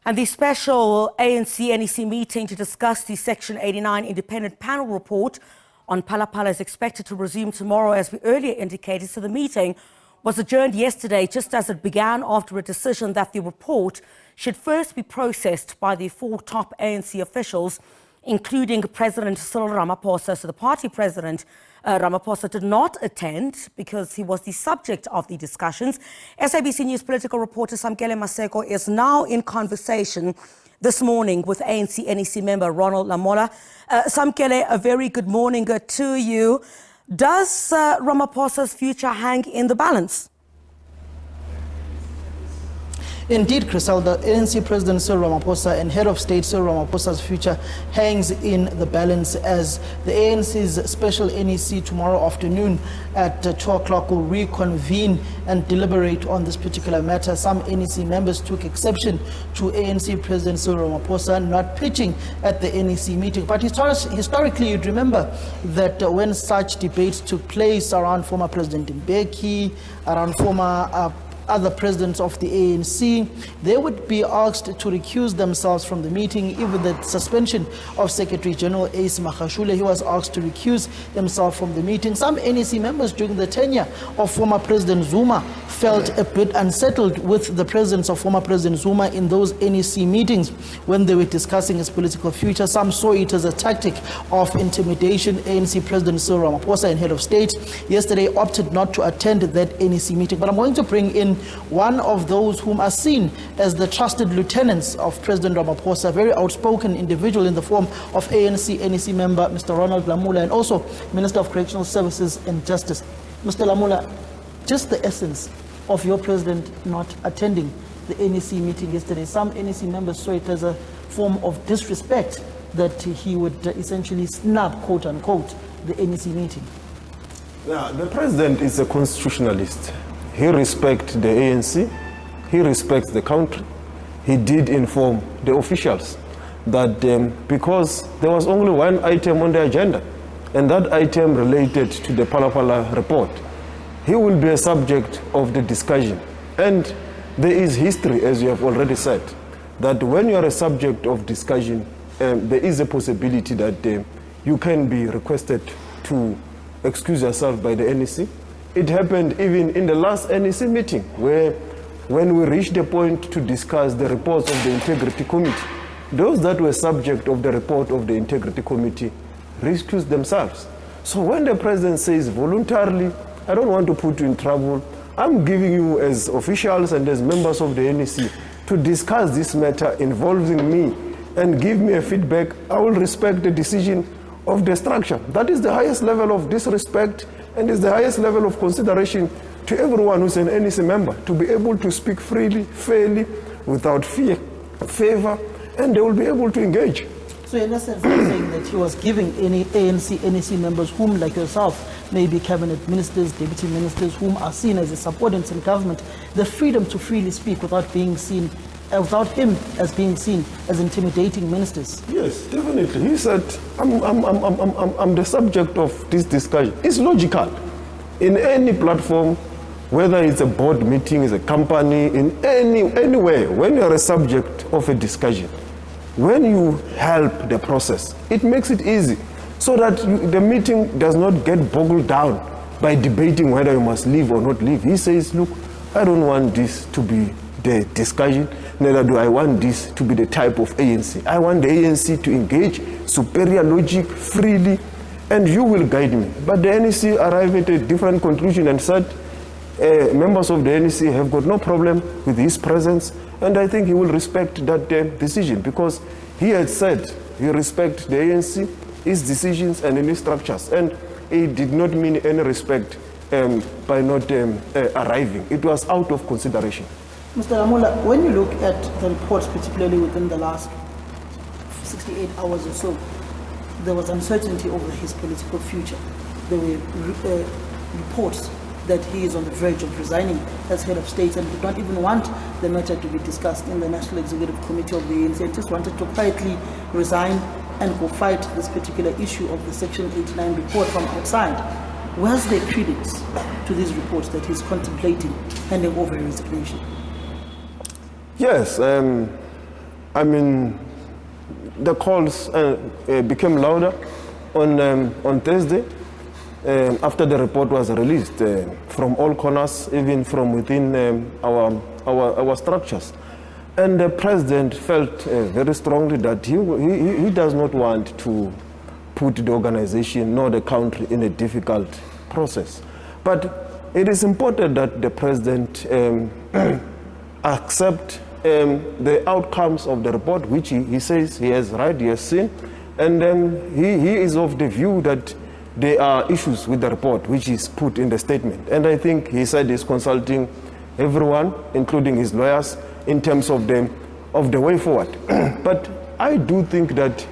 And the special ANC NEC meeting to discuss the Section 89 independent panel report on Phala Phala is expected to resume tomorrow, as we earlier indicated. So the meeting was adjourned yesterday, just as it began after a decision that the report should first be processed by the four top ANC officials, including President Cyril Ramaphosa. So the party president, Ramaphosa, did not attend because he was the subject of the discussions. SABC News political reporter Samkele Maseko is now in conversation this morning with ANC NEC member Ronald Lamola. Samkele, a very good morning to you. Does Ramaphosa's future hang in the balance? Indeed, Griselda, ANC President Cyril Ramaphosa and Head of State Cyril Ramaphosa's future hangs in the balance as the ANC's special NEC tomorrow afternoon at 2 o'clock will reconvene and deliberate on this particular matter. Some NEC members took exception to ANC President Cyril Ramaphosa not pitching at the NEC meeting. But historically, you'd remember that when such debates took place around former President Mbeki, around former other presidents of the ANC, they would be asked to recuse themselves from the meeting. Even the suspension of Secretary General Ace Magashule, he was asked to recuse himself from the meeting. Some NEC members during the tenure of former President Zuma felt a bit unsettled with the presence of former President Zuma in those NEC meetings when they were discussing his political future. Some saw it as a tactic of intimidation. ANC President Cyril Ramaphosa and Head of State yesterday opted not to attend that NEC meeting. But I'm going to bring in one of those whom are seen as the trusted lieutenants of President Ramaphosa, a very outspoken individual in the form of ANC NEC member Mr. Ronald Lamola, and also Minister of Correctional Services and Justice. Mr. Lamola, just the essence of your president not attending the NEC meeting yesterday. Some NEC members saw it as a form of disrespect that he would essentially snub, quote unquote, the NEC meeting. Yeah, the president is a constitutionalist. He respects the ANC, he respects the country. He did inform the officials that because there was only one item on the agenda, and that item related to the Phala Phala report, he will be a subject of the discussion. And there is history, as you have already said, that when you are a subject of discussion, there is a possibility that you can be requested to excuse yourself by the NEC. It happened even in the last NEC meeting, where when we reached the point to discuss the reports of the Integrity Committee, those that were subject of the report of the Integrity Committee recused themselves. So when the president says voluntarily, I don't want to put you in trouble, I'm giving you as officials and as members of the NEC to discuss this matter involving me and give me a feedback, I will respect the decision of the structure. That is the highest level of disrespect and is the highest level of consideration to everyone who's an NEC member, to be able to speak freely, fairly, without fear, favor, and they will be able to engage. So in essence, you're saying that he was giving any ANC NEC members, whom like yourself may be cabinet ministers, deputy ministers, whom are seen as the subordinates in government, the freedom to freely speak without being seen, without him as being seen as intimidating ministers. Yes, definitely. He said, I'm the subject of this discussion. It's logical. In any platform, whether it's a board meeting, it's a company, in anywhere, when you're a subject of a discussion, when you help the process, it makes it easy so that the meeting does not get bogged down by debating whether you must leave or not leave. He says, look, I don't want this to be the discussion, neither do I want this to be the type of ANC. I want the ANC to engage superior logic freely, and you will guide me. But the NEC arrived at a different conclusion and said, members of the NEC have got no problem with his presence, and I think he will respect that decision, because he had said he respects the ANC, his decisions and his structures, and he did not mean any respect by not arriving. It was out of consideration. Mr. Lamola, when you look at the reports, particularly within the last 68 hours or so, there was uncertainty over his political future. There were reports that he is on the verge of resigning as head of state and did not even want the matter to be discussed in the National Executive Committee of the ANC, and just wanted to quietly resign and go fight this particular issue of the Section 89 report from outside. Where's the credence to these reports that he's contemplating handing over a resignation? Yes, I mean, the calls became louder on Thursday after the report was released from all corners, even from within our structures. And the president felt very strongly that he does not want to put the organization nor the country in a difficult process. But it is important that the president accept the outcomes of the report, which he says he has read, he has seen, and he is of the view that there are issues with the report, which is put in the statement. And I think he said he's consulting everyone, including his lawyers, in terms of the way forward. But I do think that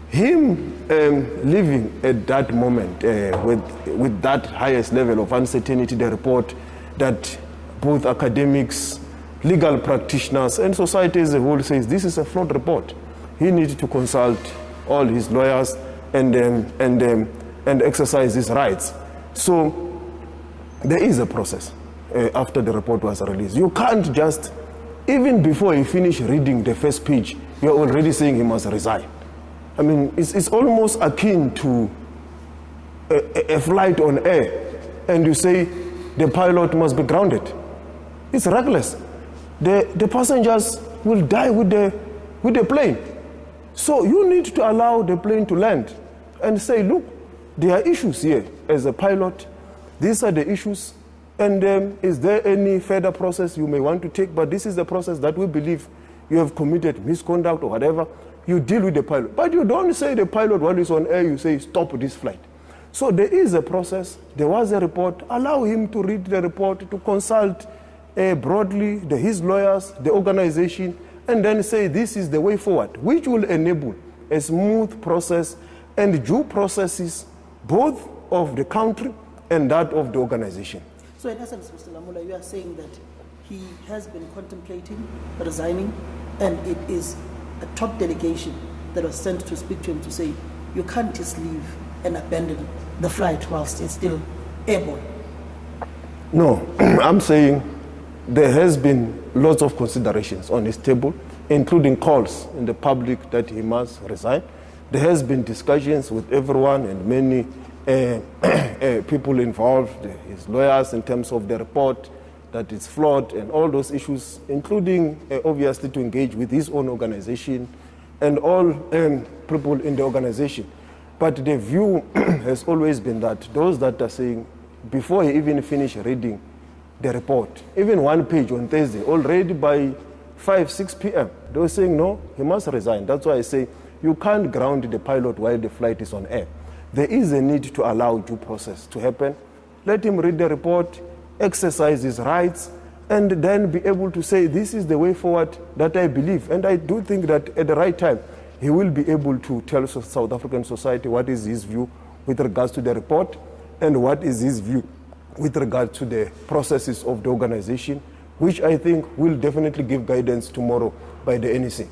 him living at that moment with that highest level of uncertainty, the report that both academics, legal practitioners, and society as a whole says this is a flawed report. He needs to consult all his lawyers and exercise his rights. So there is a process after the report was released. You can't just, even before you finish reading the first page, you're already saying he must resign. I mean, it's almost akin to a flight on air, and you say the pilot must be grounded. It's reckless. The passengers will die with the plane. So you need to allow the plane to land and say, look, there are issues here as a pilot. These are the issues. And is there any further process you may want to take? But this is the process that we believe you have committed misconduct or whatever. You deal with the pilot. But you don't say the pilot while he's on air, you say stop this flight. So there is a process. There was a report. Allow him to read the report, to consult broadly his lawyers, the organization, and then say this is the way forward, which will enable a smooth process and due processes both of the country and that of the organization. So in essence, Mr. Lamola, you are saying that he has been contemplating resigning, and it is a top delegation that was sent to speak to him to say, you can't just leave and abandon the flight whilst it's still airborne. No, I'm saying there has been lots of considerations on his table, including calls in the public that he must resign. There has been discussions with everyone and many people involved, his lawyers, in terms of the report, that it's flawed and all those issues, including obviously to engage with his own organization and all people in the organization. But the view has always been that those that are saying, before he even finished reading the report, even one page on Thursday, already by 5, 6 p.m., they were saying, no, he must resign. That's why I say you can't ground the pilot while the flight is on air. There is a need to allow due process to happen. Let him read the report, exercise his rights, and then be able to say, this is the way forward that I believe. And I do think that at the right time, he will be able to tell South African society what is his view with regards to the report and what is his view with regard to the processes of the organization, which I think will definitely give guidance tomorrow by the NEC.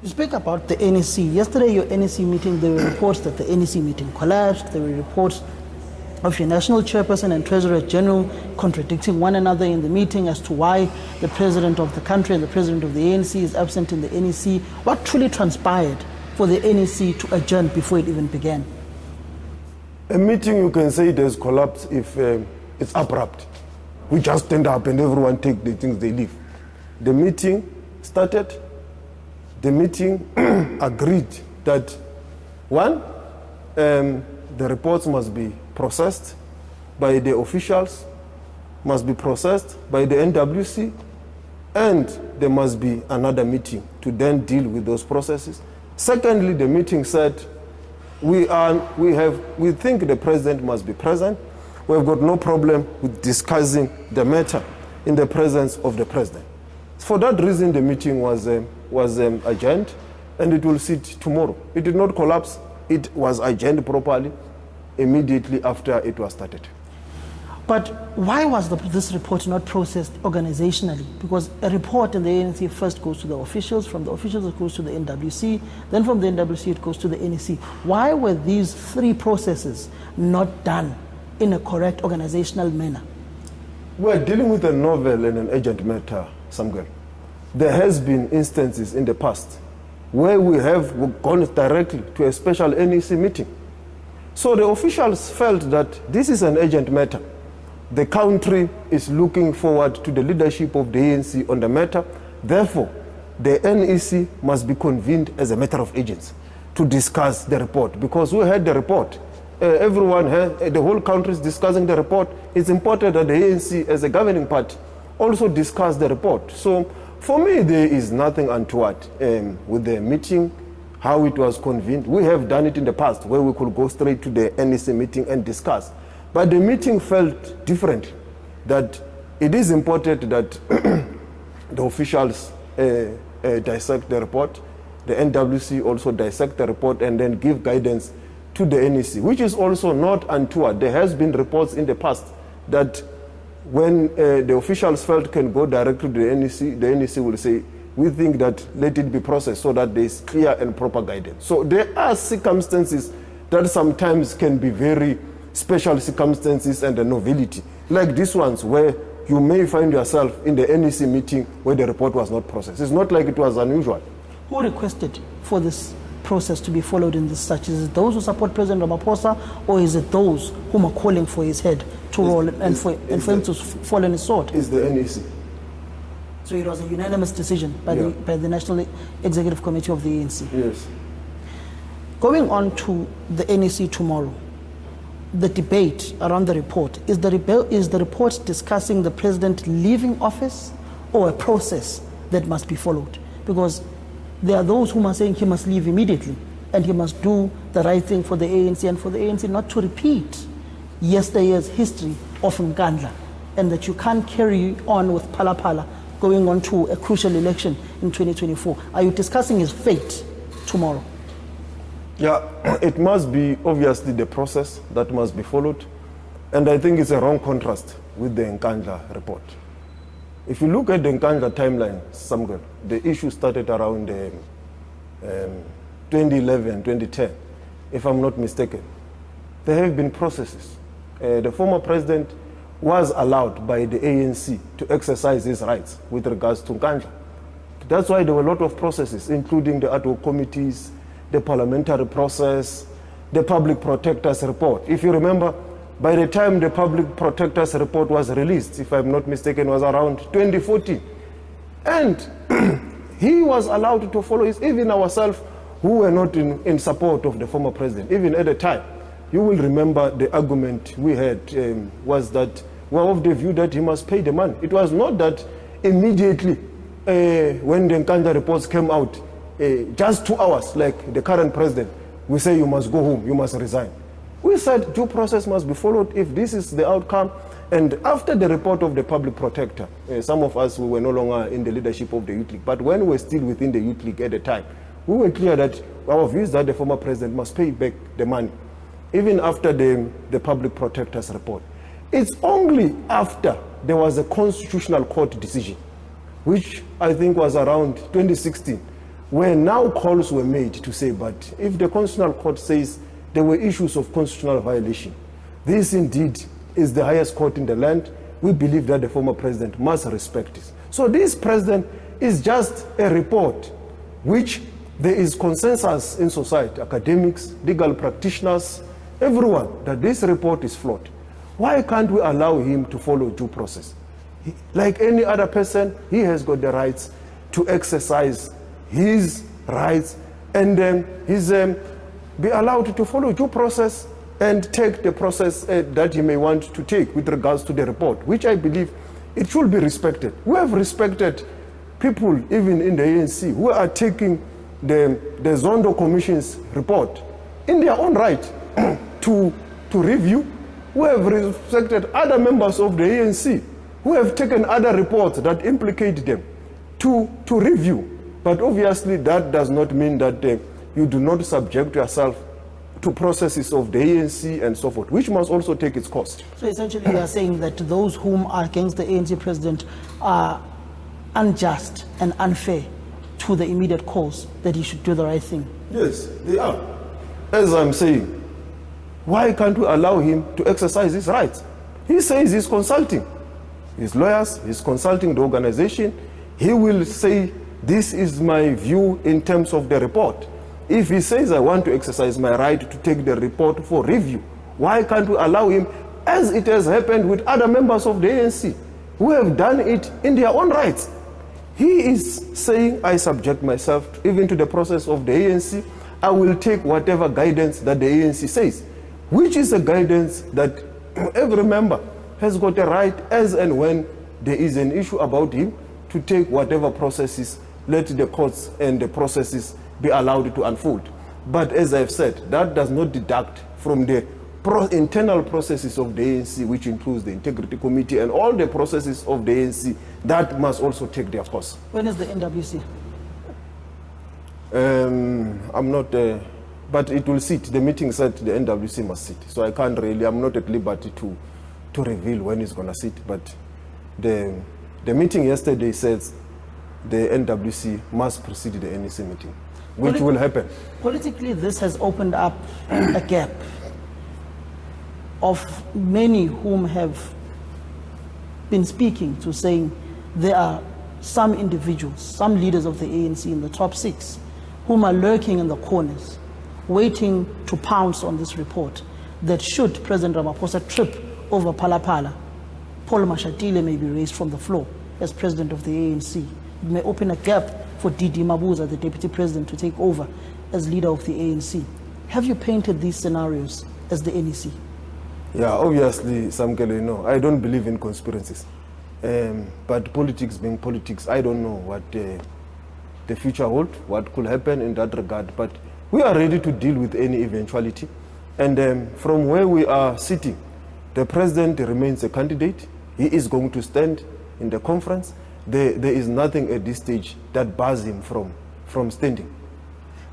You speak about the NEC. Yesterday, your NEC meeting, there were reports that the NEC meeting collapsed. There were reports of your national chairperson and treasurer general contradicting one another in the meeting as to why the president of the country and the president of the ANC is absent in the NEC. What truly transpired for the NEC to adjourn before it even began? A meeting, you can say it has collapsed if it's abrupt. We just stand up and everyone take the things they leave. The meeting started. The meeting agreed that, one, the reports must be processed by the officials, must be processed by the NWC, and there must be another meeting to then deal with those processes. Secondly, the meeting said, we think the president must be present. We've got no problem with discussing the matter in the presence of the president. For that reason, the meeting was adjourned, and it will sit tomorrow. It did not collapse. It was adjourned properly immediately after it was started. But why was this report not processed organizationally? Because a report in the ANC first goes to the officials, from the officials it goes to the NWC, then from the NWC it goes to the NEC. Why were these three processes not done in a correct organizational manner? We're dealing with a novel and an urgent matter, Samkele. there has been instances in the past where we have gone directly to a special NEC meeting. So the officials felt that this is an urgent matter. The country is looking forward to the leadership of the ANC on the matter. Therefore, the NEC must be convened as a matter of urgency to discuss the report, because we had the report. Everyone, the whole country is discussing the report. It's important that the ANC as a governing party also discuss the report. So for me, there is nothing untoward with the meeting, how it was convened. We have done it in the past where we could go straight to the NEC meeting and discuss. But the meeting felt different, that it is important that the officials dissect the report, the NWC also dissect the report and then give guidance to the NEC, which is also not untoward. There has been reports in the past that when the officials felt can go directly to the NEC will say, we think that let it be processed so that there is clear and proper guidance. So there are circumstances that sometimes can be very special circumstances and a novelty, like these ones where you may find yourself in the NEC meeting where the report was not processed. It's not like it was unusual. Who requested for this process to be followed in this such? Is it those who support President Ramaphosa, or is it those whom are calling for his head to roll and for him to fall on his sword? It's the NEC. So it was a unanimous decision by the National Executive Committee of the ANC. Yes. Going on to the NEC tomorrow, the debate around the report, is the report discussing the president leaving office or a process that must be followed? Because there are those who are saying he must leave immediately and he must do the right thing for the ANC and for the ANC not to repeat yesterday's history of Nkandla, and that you can't carry on with Phala Phala going on to a crucial election in 2024. Are you discussing his fate tomorrow? Yeah, it must be obviously the process that must be followed. And I think it's a wrong contrast with the Nkandla report. If you look at the Nkandla timeline, Samkele, the issue started around 2011, 2010, if I'm not mistaken. There have been processes. The former president was allowed by the ANC to exercise his rights with regards to Nkandla. That's why there were a lot of processes, including the ad hoc committees, the parliamentary process, the public protector's report. If you remember, by the time the public protector's report was released, if I'm not mistaken, was around 2014. And he was allowed to follow his, even ourselves who were not in support of the former president, even at the time. You will remember the argument we had was that we were of the view that he must pay the money. It was not that immediately when the Nkandla reports came out, just 2 hours, like the current president, we say you must go home, you must resign. We said due process must be followed if this is the outcome. And after the report of the public protector, some of us we were no longer in the leadership of the Youth League, but when we were still within the Youth League at the time, we were clear that our view is that the former president must pay back the money, even after the public protector's report. It's only after there was a constitutional court decision, which I think was around 2016, where now calls were made to say, but if the constitutional court says there were issues of constitutional violation, this indeed is the highest court in the land, we believe that the former president must respect this. So this president is just a report which there is consensus in society, academics, legal practitioners, everyone, that this report is flawed. Why can't we allow him to follow due process? Like any other person, he has got the rights to exercise his rights, and he's be allowed to follow due process and take the process that he may want to take with regards to the report, which I believe it should be respected. We have respected people, even in the ANC, who are taking the Zondo Commission's report in their own right to review. We have respected other members of the ANC who have taken other reports that implicate them to review. But obviously that does not mean that you do not subject yourself to processes of the ANC and so forth, which must also take its cost. So essentially you are saying that those whom are against the ANC president are unjust and unfair to the immediate cause that he should do the right thing. Yes, they are. As I'm saying, why can't we allow him to exercise his rights? He says he's consulting his lawyers, he's consulting the organization. he will say, this is my view in terms of the report. If he says, I want to exercise my right to take the report for review, why can't we allow him, as it has happened with other members of the ANC, who have done it in their own rights? He is saying, I subject myself even to the process of the ANC. I will take whatever guidance that the ANC says, which is a guidance that every member has got a right, as and when there is an issue about him, to take whatever processes, let the courts and the processes be allowed to unfold. But as I've said, that does not deduct from the internal processes of the ANC, which includes the Integrity Committee and all the processes of the ANC that must also take their course. When is the NWC? I'm not, but it will sit. The meeting said the NWC must sit. So I can't really, I'm not at liberty to reveal when it's going to sit. But the meeting yesterday says the NWC must precede the NEC meeting, which will happen. Politically, this has opened up a gap of many whom have been speaking to saying there are some individuals, some leaders of the ANC in the top 6, whom are lurking in the corners, waiting to pounce on this report, that should President Ramaphosa trip over Phala Phala, Paul Mashatile may be raised from the floor as president of the ANC. It may open a gap for Didi Mabuza, the deputy president, to take over as leader of the ANC. Have you painted these scenarios as the NEC? Yeah, obviously, Samkele, no, I don't believe in conspiracies. But politics being politics, I don't know what the future holds, what could happen in that regard. But we are ready to deal with any eventuality. And from where we are sitting, the president remains a candidate. He is going to stand in the conference. There is nothing at this stage that bars him from standing.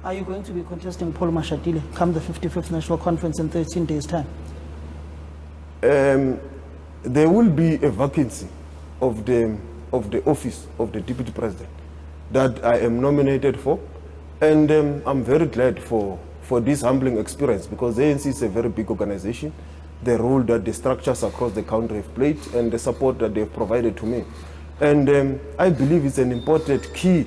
Are you going to be contesting Paul Mashatile come the 55th National Conference in 13 days' time? There will be a vacancy of the office of the deputy president that I am nominated for, and I'm very glad for this humbling experience, because the ANC is a very big organization. The role that the structures across the country have played and the support that they've provided to me, and I believe it's an important key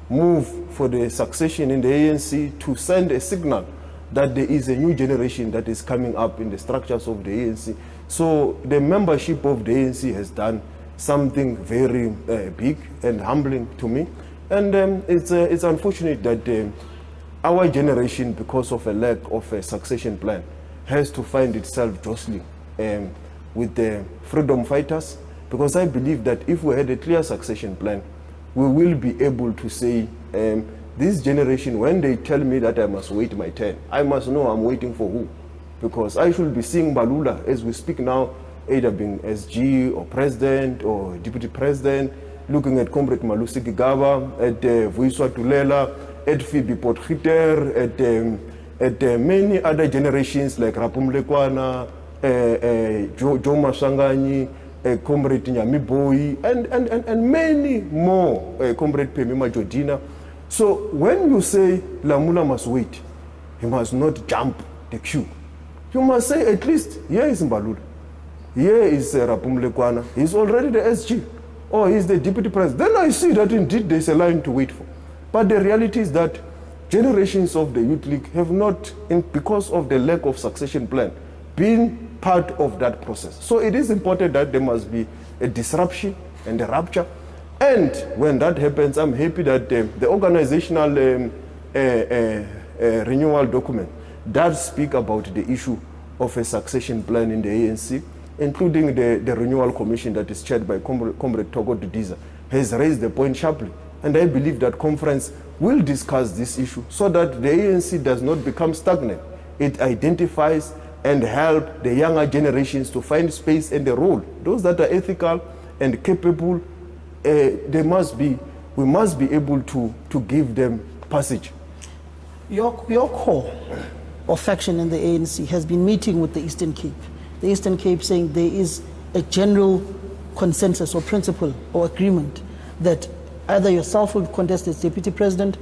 move for the succession in the ANC to send a signal that there is a new generation that is coming up in the structures of the ANC. So the membership of the ANC has done something very big and humbling to me. And it's unfortunate that our generation, because of a lack of a succession plan, has to find itself jostling with the freedom fighters. Because I believe that if we had a clear succession plan, we will be able to say, this generation, when they tell me that I must wait my turn, I must know I'm waiting for who. Because I should be seeing Balula as we speak now, either being SG or president or deputy president, looking at Comrade Malusi Gigaba, at Vuiswa Tulela, at Phoebe Potgieter, at many other generations like Rapum Lekwana, Joe Masangani, Comrade Nyami Boy, and many more, Comrade Pemima Jodina. So when you say Lamola must wait, he must not jump the queue. You must say at least, here is Mbalula, here is Rapum Lekwana, he's already the SG, or he's the deputy president. Then I see that indeed there's a line to wait for. But the reality is that generations of the Youth League have not, because of the lack of succession plan, been part of that process. So it is important that there must be a disruption and a rupture. And when that happens, I'm happy that the organizational renewal document does speak about the issue of a succession plan in the ANC, including the renewal commission that is chaired by Comrade Togo Dudiza, has raised the point sharply. And I believe that conference will discuss this issue so that the ANC does not become stagnant. It identifies and help the younger generations to find space and a role. Those that are ethical and capable, we must be able to give them passage. Your core or faction in the ANC has been meeting with the Eastern Cape. The Eastern Cape saying there is a general consensus or principle or agreement that either yourself will contest as deputy president,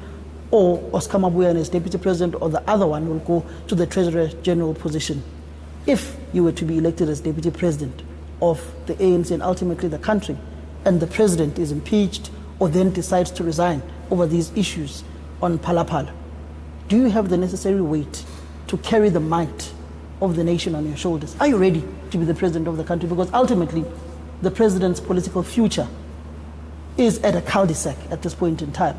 or Oscar Mabuyan as deputy president, or the other one will go to the Treasurer General position. If you were to be elected as deputy president of the ANC and ultimately the country, and the president is impeached or then decides to resign over these issues on Phala Phala, do you have the necessary weight to carry the might of the nation on your shoulders? Are you ready to be the president of the country? Because ultimately, the president's political future is at a cul-de-sac at this point in time.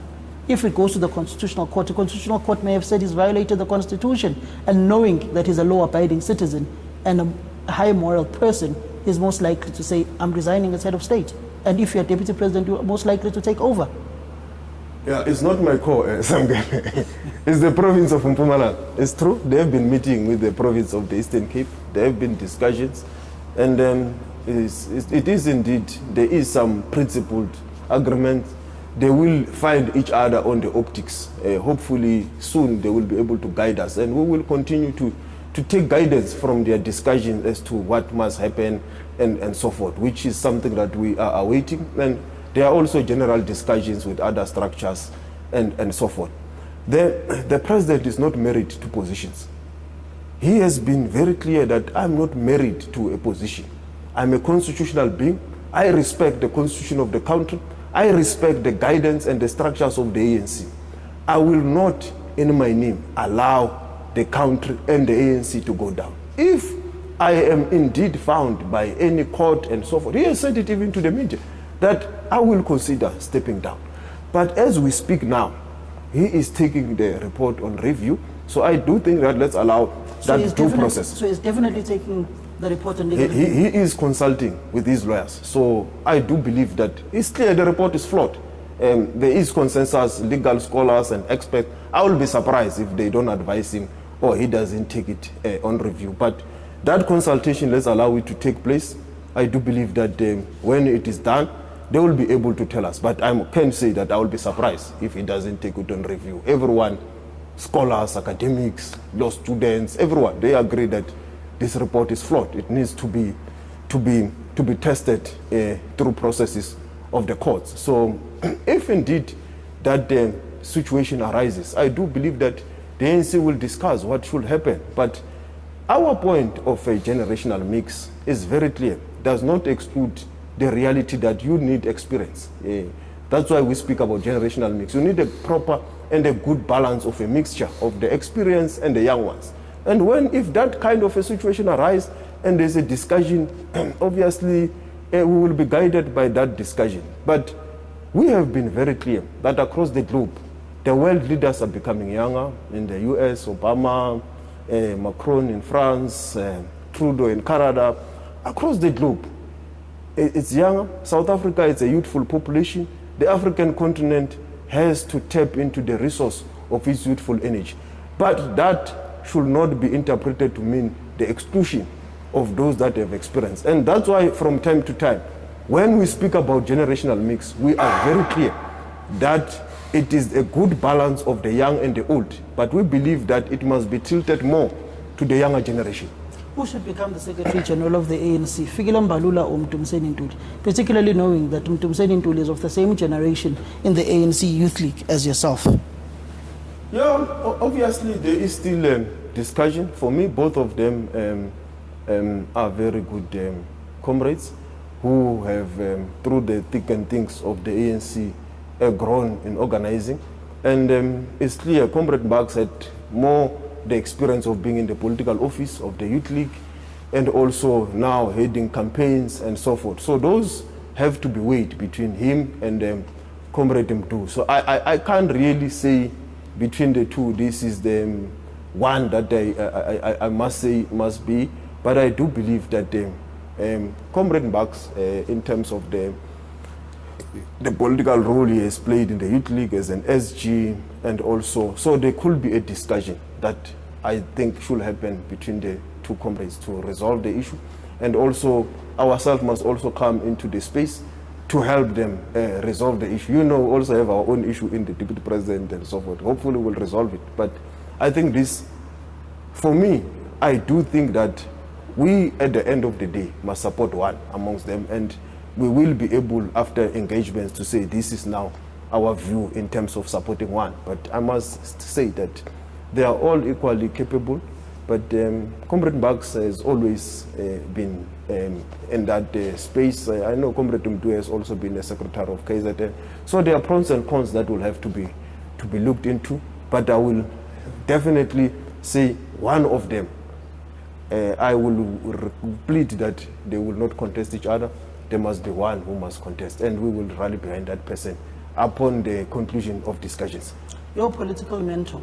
If it goes to the Constitutional Court, the Constitutional Court may have said he's violated the Constitution, and knowing that he's a law-abiding citizen and a high moral person, he's most likely to say, I'm resigning as head of state. And if you're deputy president, you're most likely to take over. Yeah, it's not my call, Samkele. It's the province of Mpumalanga. It's true, they have been meeting with the province of the Eastern Cape. There have been discussions. And it is indeed, there is some principled agreement. They will find each other on the optics. Hopefully soon they will be able to guide us. And we will continue to take guidance from their discussion as to what must happen and so forth, which is something that we are awaiting. And there are also general discussions with other structures and so forth. The president is not married to positions. He has been very clear that I'm not married to a position. I'm a constitutional being. I respect the constitution of the country. I respect the guidance and the structures of the ANC. I will not, in my name, allow the country and the ANC to go down. If I am indeed found by any court and so forth, he has said it even to the media, that I will consider stepping down. But as we speak now, he is taking the report on review. So I do think that let's allow that due process. So he's definitely taking the report on review. He is consulting with his lawyers. So I do believe that it's clear the report is flawed. There is consensus, legal scholars and experts. I will be surprised if they don't advise him or he doesn't take it on review. But that consultation, let's allow it to take place. I do believe that when it is done, they will be able to tell us. But I can say that I will be surprised if he doesn't take it on review. Everyone, scholars, academics, law students, everyone, they agree that this report is flawed. It needs to be tested through processes of the courts. So if indeed that situation arises, I do believe that the ANC will discuss what should happen. But our point of a generational mix is very clear. Does not exclude the reality that you need experience. That's why we speak about generational mix. You need a proper and a good balance of a mixture of the experience and the young ones. And if that kind of a situation arises and there's a discussion, obviously we will be guided by that discussion. But we have been very clear that across the globe, the world leaders are becoming younger. In the US, Obama, Macron in France, Trudeau in Canada, across the globe. It's younger. South Africa is a youthful population. The African continent has to tap into the resource of its youthful energy. But that should not be interpreted to mean the exclusion of those that have experience. And that's why from time to time, when we speak about generational mix, we are very clear that it is a good balance of the young and the old. But we believe that it must be tilted more to the younger generation. Who should become the Secretary General of the ANC, Fikile Mbalula or Mtumseni Ntuli, particularly knowing that Mtumseni Ntuli is of the same generation in the ANC Youth League as yourself? Yeah, obviously there is still discussion. For me, both of them are very good comrades who have, through the thick and things of the ANC, grown in organizing. And it's clear, Comrade Marx had more the experience of being in the political office of the Youth League and also now heading campaigns and so forth. So those have to be weighed between him and Comrade Mdu. So I can't really say between the two, this is the one that I must say must be, but I do believe that Comrade Marx, in terms of the political role he has played in the Youth League as an SG, and also, so there could be a discussion that I think should happen between the two comrades to resolve the issue. And also, ourselves must also come into the space to help them resolve the issue. You know, we also have our own issue in the deputy president and so forth. Hopefully we'll resolve it. But I think this, for me, I do think that we, at the end of the day, must support one amongst them. And we will be able, after engagements, to say this is now our view in terms of supporting one. But I must say that they are all equally capable. But Comrade Bucks has always been in that space. I know Comrade Mdu has also been a secretary of KZN. So there are pros and cons that will have to be looked into. But I will definitely say one of them. I will plead that they will not contest each other. There must be one who must contest, and we will rally behind that person upon the conclusion of discussions. Your political mentor,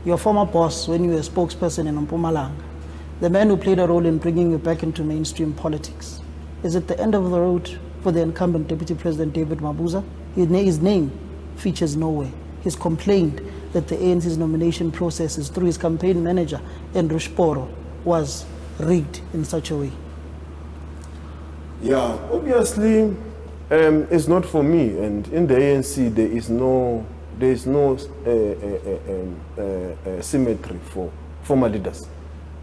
your former boss when you were a spokesperson in Mpumalanga, the man who played a role in bringing you back into mainstream politics, is it the end of the road for the incumbent Deputy President David Mabuza? His name features nowhere. He's complained that the ANC's nomination processes through his campaign manager, Andrew Sporo, was rigged in such a way. Yeah, obviously, it's not for me. And in the ANC, there is no symmetry for former leaders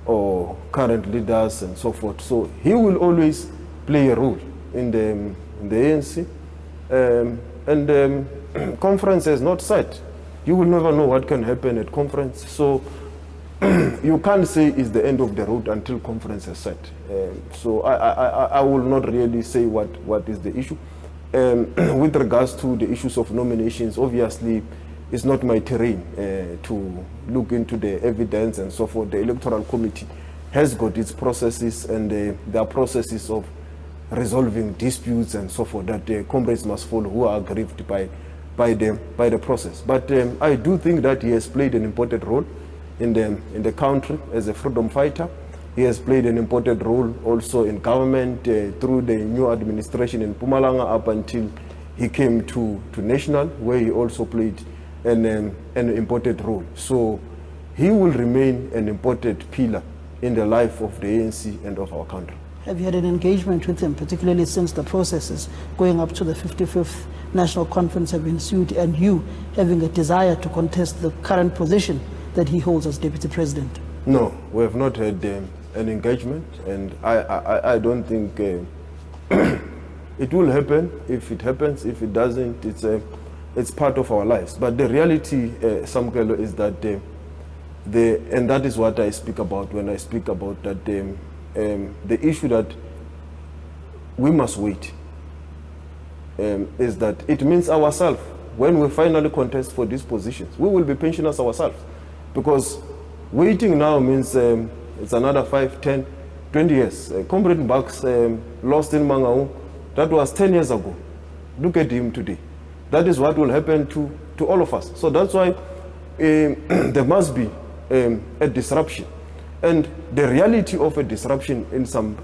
or current leaders and so forth. So he will always play a role in the ANC. Conference is not set. You will never know what can happen at conference. So you can't say it's the end of the road until conference is set. So I will not really say what is the issue. With regards to the issues of nominations, obviously it's not my terrain to look into the evidence and so forth. The Electoral Committee has got its processes, and there are processes of resolving disputes and so forth that the comrades must follow who are aggrieved by the process. But I do think that he has played an important role in the country as a freedom fighter. He has played an important role also in government through the new administration in Mpumalanga up until he came to national, where he also played an important role. So he will remain an important pillar in the life of the ANC and of our country. Have you had an engagement with him, particularly since the processes going up to the 55th National Conference have ensued, and you having a desire to contest the current position that he holds as Deputy President? No, we have not had an engagement, and I don't think it will happen. If it happens, if it doesn't, it's part of our lives. But the reality, Samkele, is that and that is what I speak about when I speak about that the issue that we must wait is that it means ourselves, when we finally contest for these positions, we will be pensioners ourselves. Because waiting now means it's another 5, 10, 20 years. Comrade Bucks lost in Mangaung. That was 10 years ago. Look at him today. That is what will happen to all of us. So that's why there must be a disruption. And the reality of a disruption in some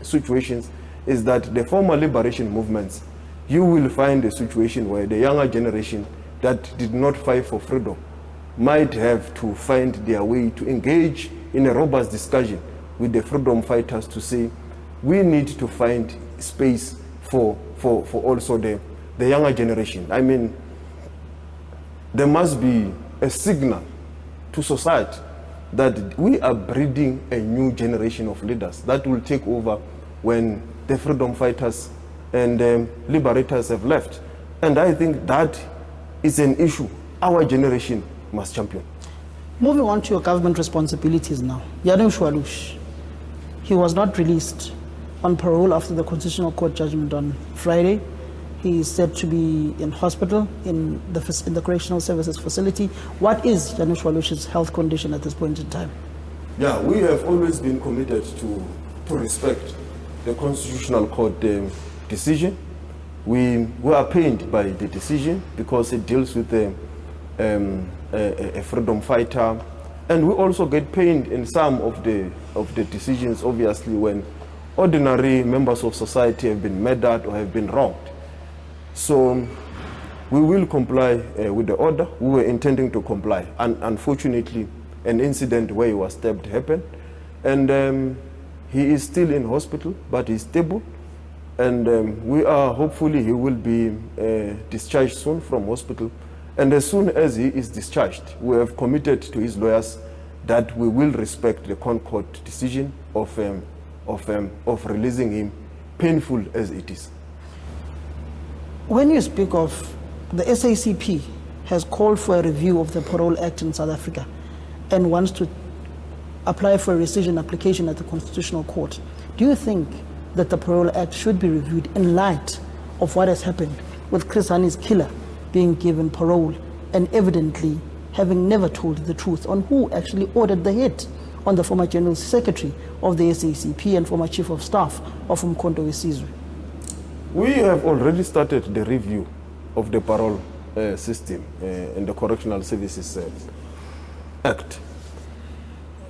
situations is that the former liberation movements, you will find a situation where the younger generation that did not fight for freedom might have to find their way to engage in a robust discussion with the freedom fighters to say, we need to find space for also the younger generation. I mean, there must be a signal to society that we are breeding a new generation of leaders that will take over when the freedom fighters and liberators have left. And I think that is an issue our generation must champion. Moving on to your government responsibilities now. Janusz Walush, he was not released on parole after the Constitutional Court judgment on Friday. He is said to be in hospital in the Correctional Services facility. What is Janusz Walush's health condition at this point in time? Yeah, we have always been committed to respect the Constitutional Court decision. We are pained by the decision because it deals with a freedom fighter, and we also get pained in some of the decisions, obviously, when ordinary members of society have been murdered or have been wronged. So we will comply with the order. We were intending to comply, and unfortunately an incident where he was stabbed happened, and he is still in hospital, but he's stable, and we are hopefully he will be discharged soon from hospital. And as soon as he is discharged, we have committed to his lawyers that we will respect the Concord decision of releasing him, painful as it is. When you speak of the SACP has called for a review of the Parole Act in South Africa and wants to apply for a rescission application at the Constitutional Court. Do you think that the Parole Act should be reviewed in light of what has happened with Chris Hani's killer being given parole and evidently having never told the truth on who actually ordered the hit on the former General Secretary of the SACP and former Chief of Staff of Umkhonto weSizwe? We have already started the review of the parole system in the Correctional Services Act.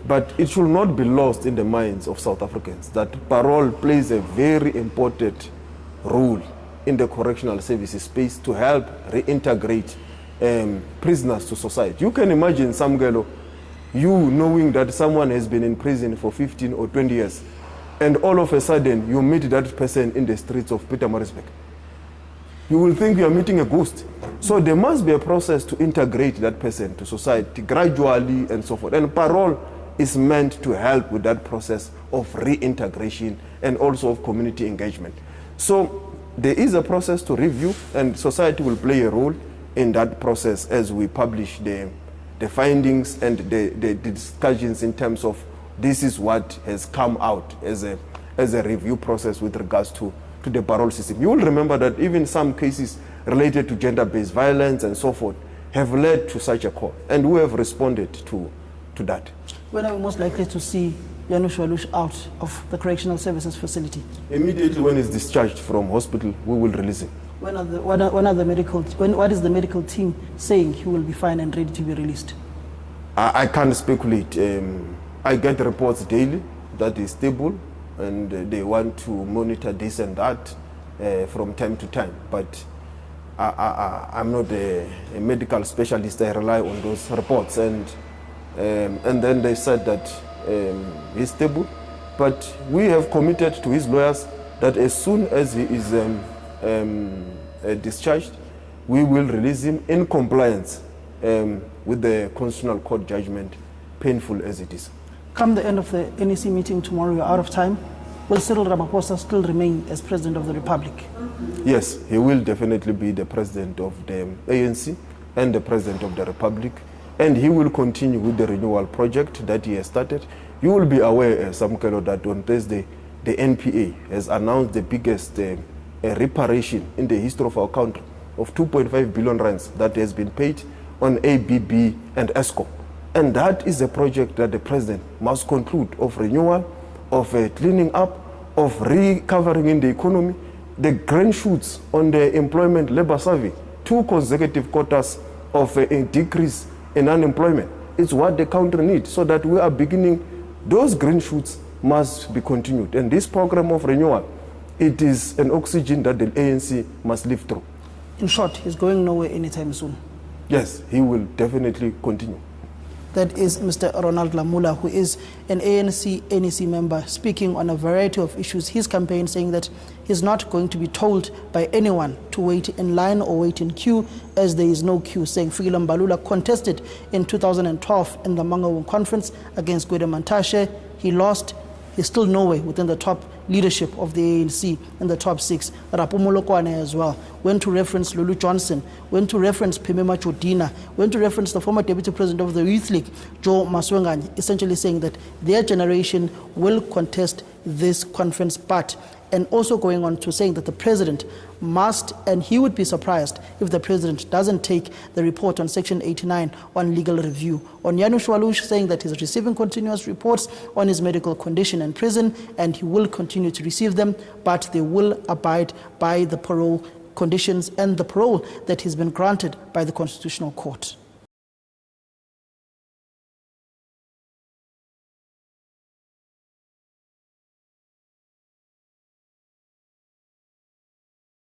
But it should not be lost in the minds of South Africans that parole plays a very important role in the correctional services space to help reintegrate prisoners to society. You can imagine, Samkele, you knowing that someone has been in prison for 15 or 20 years, and all of a sudden you meet that person in the streets of Pietermaritzburg. You will think you are meeting a ghost. So there must be a process to integrate that person to society gradually and so forth. And parole is meant to help with that process of reintegration and also of community engagement. So there is a process to review, and society will play a role in that process as we publish the findings and the discussions in terms of this is what has come out as a review process with regards to the parole system. You will remember that even some cases related to gender-based violence and so forth have led to such a call, and we have responded to that. When are we most likely to see Janusz Walush out of the Correctional Services facility? Immediately when he's discharged from hospital, we will release him. What is the medical team saying he will be fine and ready to be released? I can't speculate. I get reports daily that he's stable and they want to monitor this and that from time to time. But I'm not a medical specialist. I rely on those reports. And then they said that he's stable. But we have committed to his lawyers that as soon as he is discharged, we will release him in compliance with the Constitutional Court judgment, painful as it is. Come the end of the NEC meeting tomorrow, you're out of time. Will Cyril Ramaphosa still remain as President of the Republic? Yes, he will definitely be the President of the ANC and the President of the Republic. And he will continue with the renewal project that he has started. You will be aware, Samkele, that on Thursday, the NPA has announced the biggest reparation in the history of our country of 2.5 billion rands that has been paid on ABB and ESCOM. And that is a project that the President must conclude of renewal, of cleaning up, of recovering in the economy. The green shoots on the employment labor survey, 2 consecutive quarters of a decrease in unemployment. It's what the country needs, so that we are beginning, those green shoots must be continued. And this program of renewal, it is an oxygen that the ANC must live through. In short, he's going nowhere anytime soon. Yes, he will definitely continue. That is Mr. Ronald Lamola, who is an ANC NEC member, speaking on a variety of issues. His campaign saying that he's not going to be told by anyone to wait in line or wait in queue, as there is no queue, saying Fikile Mbalula contested in 2012 in the Mangaung conference against Gwede Mantashe. He lost. He's still nowhere within the top leadership of the ANC in the top 6. Rapo Molokwane as well. Went to reference Lulu Johnson, went to reference Phemema Jodina, went to reference the former Deputy President of the Youth League, Joe Maswengane, essentially saying that their generation will contest this conference, and also going on to saying that the President must, and he would be surprised if the President doesn't take the report on Section 89 on legal review. On Janusz Walush saying that he's receiving continuous reports on his medical condition in prison, and he will continue to receive them, but they will abide by the parole conditions and the parole that has been granted by the Constitutional Court.